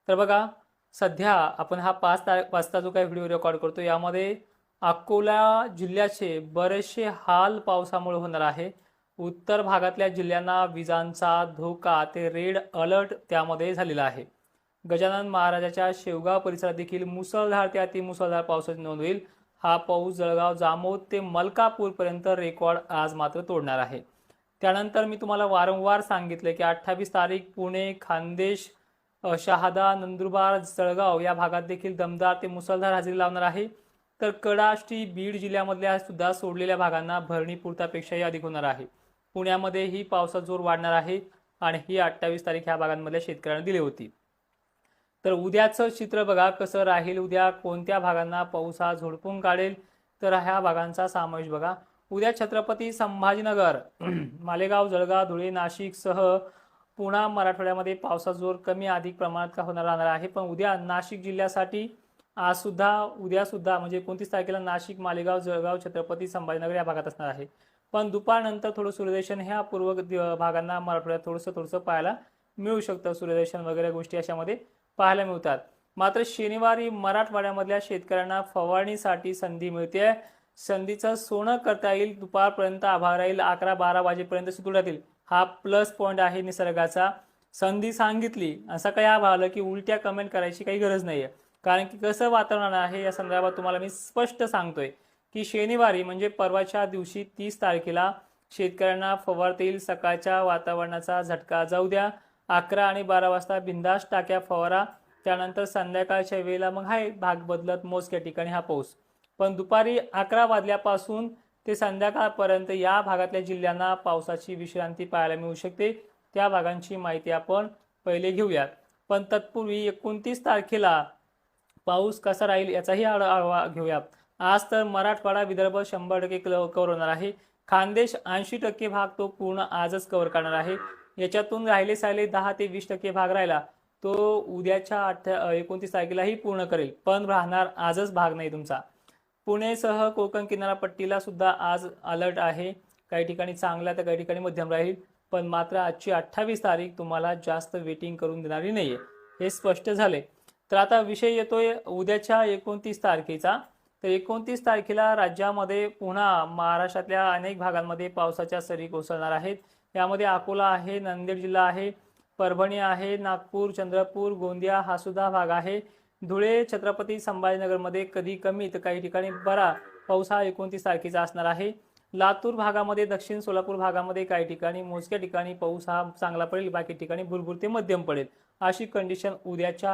तर बघा, सध्या आपण हा 5 वाजता जो काही व्हिडिओ रेकॉर्ड करतो यामध्ये अकोला जिल्ह्याचे बरेचसे हाल पावसामुळे होणार आहे. उत्तर भागातल्या जिल्ह्यांना विजांचा धोका ते रेड अलर्ट त्यामध्ये झालेला आहे. गजानन महाराजाच्या शेवगाव परिसरात देखील मुसळधार ते अतिमुसळधार पावसाची नोंद होईल. हा पाऊस जळगाव जामोद ते मलकापूरपर्यंत रेकॉर्ड आज मात्र तोडणार आहे. त्यानंतर मी तुम्हाला वारंवार सांगितले की 28 तारीख पुणे, खान्देश, शहादा, नंदुरबार, जळगाव या भागात देखील दमदार ते मुसळधार हजेरी लावणार आहे. तर कडाष्टी, बीड जिल्ह्यामधल्या सुद्धा सोडलेल्या भागांना भरणी पुरतापेक्षाही अधिक होणार आहे. पुण्यामध्येही पावसाचा जोर वाढणार आहे आणि ही 28 तारीख ह्या भागांमधल्या शेतकऱ्यांना दिली होती. तर उद्याचं चित्र बघा कसं राहील, उद्या कोणत्या भागांना पाऊस हा झोडपून काढेल, तर ह्या भागांचा समावेश बघा. उद्या छत्रपती संभाजीनगर, मालेगाव, जळगाव, धुळे, नाशिकसह पुणा मराठवाड्यामध्ये पावसाचा जोर कमी अधिक प्रमाणात का होणार राहणार आहे. पण उद्या नाशिक जिल्ह्यासाठी आज सुद्धा उद्या सुद्धा म्हणजे 29 तारखेला नाशिक, मालेगाव, जळगाव, छत्रपती संभाजीनगर या भागात असणार आहे. पण दुपारनंतर थोडं सूर्यदर्शन ह्या पूर्व भागांना मराठवाड्यात थोडंसं पाहायला मिळू शकतं. सूर्यदर्शन वगैरे गोष्टी अशामध्ये पाहायला मिळतात. मात्र शनिवारी मराठवाड्यामधल्या शेतकऱ्यांना फवारणीसाठी संधी मिळते. संधीचं सोनं करता येईल. दुपारपर्यंत आभाळ राहील. 11-12 वाजेपर्यंत सुरू राहतील. हा प्लस पॉईंट आहे निसर्गाचा. संधी सांगितली असं काही आभाळ आलं की उलट्या कमेंट करायची काही गरज नाहीये. कारण की कसं वातावरण आहे या संदर्भात तुम्हाला मी स्पष्ट सांगतोय की शनिवारी म्हणजे परवाच्या दिवशी 30 तारखेला शेतकऱ्यांना फवारता येईल. सकाळच्या वातावरणाचा झटका जाऊ द्या. 11 आणि 12 वाजता बिंदास टाक्या फवारा. त्यानंतर संध्याकाळच्या वेळेला मग हाय भाग बदलत मोजक्या ठिकाणी हा पाऊस. पण दुपारी 11 वाजल्यापासून ते संध्याकाळपर्यंत या भागातल्या जिल्ह्यांना पावसाची विश्रांती पाहायला मिळू शकते. त्या भागांची माहिती आपण पहिले घेऊयात. पण तत्पूर्वी 29 तारखेला पाऊस कसा राहील याचाही आढावा घेऊयात. आज तर मराठवाडा, विदर्भ 100% कव्हर होणार आहे. खानदेश 80% भाग तो पूर्ण आजच कव्हर करणार आहे. याच्यातून राहिले सायले 10 ते 20% भाग राहिला तो उद्याच्या 29 तारखेलाही पूर्ण करेल. पण राहणार आजच भाग नाही तुमचा. पुणेसह कोकण किनारपट्टीला सुद्धा आज अलर्ट आहे. काही ठिकाणी चांगला तर काही ठिकाणी मध्यम राहील. पण मात्र आजची 28 तारीख तुम्हाला जास्त वेटिंग करून देणारी नाहीये, हे स्पष्ट झाले. तर आता विषय येतोय उद्याच्या 29 तारखेचा. तर 29 तारखेला राज्यामध्ये पुन्हा महाराष्ट्रातल्या अनेक भागांमध्ये पावसाच्या सरी कोसळणार आहेत. यामध्ये अकोला आहे, नांदेड जिल्हा आहे, परभणी आहे, नागपूर, चंद्रपूर, गोंदिया हा सुद्धा भाग आहे. धुळे, छत्रपती संभाजीनगरमध्ये कधी कमी तर काही ठिकाणी बरा पाऊस हा 29 तारखेचा असणार आहे. लातूर भागामध्ये, दक्षिण सोलापूर भागामध्ये काही ठिकाणी मोजक्या ठिकाणी पाऊस हा चांगला पडेल. बाकी ठिकाणी भुरभुर ते मध्यम पडेल. अशी कंडिशन उद्याच्या